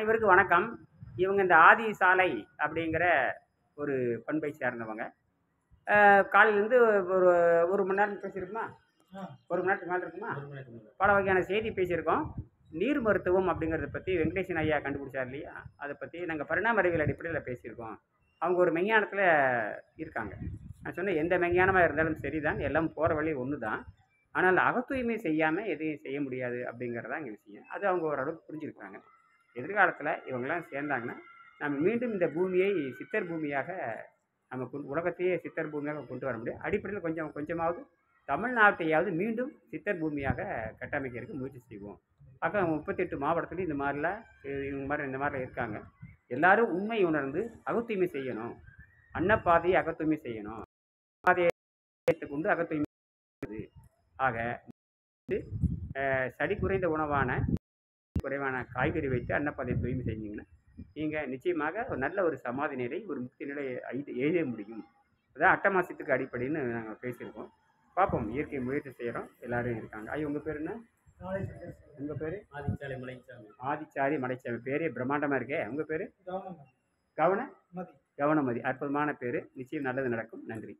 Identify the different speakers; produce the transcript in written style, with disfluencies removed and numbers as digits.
Speaker 1: அனைவருக்கும் வணக்கம். இவங்க இந்த ஆதி சாலை அப்படிங்கிற ஒரு பண்பை சேர்ந்தவங்க. காலையிலேருந்து ஒரு 1 மணி நேரம் பேசியிருக்குமா? 1 மணி நேரத்துக்கு மேலே இருக்குமா? பல வகையான செய்தி பேசியிருக்கோம். நீர் மருத்துவம் அப்படிங்கிறத பற்றி வெங்கடேசன் ஐயா கண்டுபிடிச்சார் இல்லையா? அதை பற்றி நாங்கள் பரிணாம அறிவியல் அடிப்படையில் பேசியிருக்கோம். அவங்க ஒரு மெஞ்ஞானத்தில் இருக்காங்க. நான் சொன்னேன், எந்த மெஞ்ஞானமாக இருந்தாலும் சரிதான், எல்லாம் போகிற வழி ஒன்று தான். ஆனால் அகத்தூய்மை செய்யாமல் எதையும் செய்ய முடியாது அப்படிங்கிறது தான் எங்கள் விஷயம். அது அவங்க ஓரளவுக்கு புரிஞ்சுருக்காங்க. எதிர்காலத்தில் இவங்கெல்லாம் சேர்ந்தாங்கன்னா நம்ம மீண்டும் இந்த பூமியை சித்தர் பூமியாக நம்ம உலகத்தையே சித்தர் பூமியாக கொண்டு வர முடியும். அடிப்படையில் கொஞ்சம் கொஞ்சமாவது தமிழ்நாட்டையாவது மீண்டும் சித்தர் பூமியாக கட்டமைக்கிறதுக்கு முயற்சி செய்வோம். ஆக 38 மாவட்டத்துலையும் இந்த மாதிரிலாம் இருக்காங்க. எல்லாரும் உண்மை உணர்ந்து அகத்தூய்மை செய்யணும். அன்னப்பாதையை அகத்தூய்மை செய்யணும். பாதையை கொண்டு அகத்தூய்மை. ஆக சடி குறைந்த உணவான குறைவான காய்கறி வைத்து அன்னப்பாதையை தூய்மை செஞ்சீங்கன்னா நீங்கள் நிச்சயமாக ஒரு நல்ல ஒரு சமாதி நிலை, ஒரு முக்தி நிலை எழுத முடியும். அதான் அட்டமாசத்துக்கு அடிப்படைன்னு நாங்கள் பேசியிருக்கோம். பார்ப்போம், இயற்கை முயற்சி செய்கிறோம். எல்லாரும் இருக்காங்க. உங்கள் பேர் என்ன? உங்கள் பேர்?
Speaker 2: ஆதிச்சாரி மலைச்சாமி.
Speaker 1: ஆதிச்சாரி மலைச்சாமி. பேரே பிரம்மாண்டமாக இருக்கே. உங்கள் பேர்? கவனமதி. அற்புதமான பேர். நிச்சயம் நல்லது நடக்கும். நன்றி.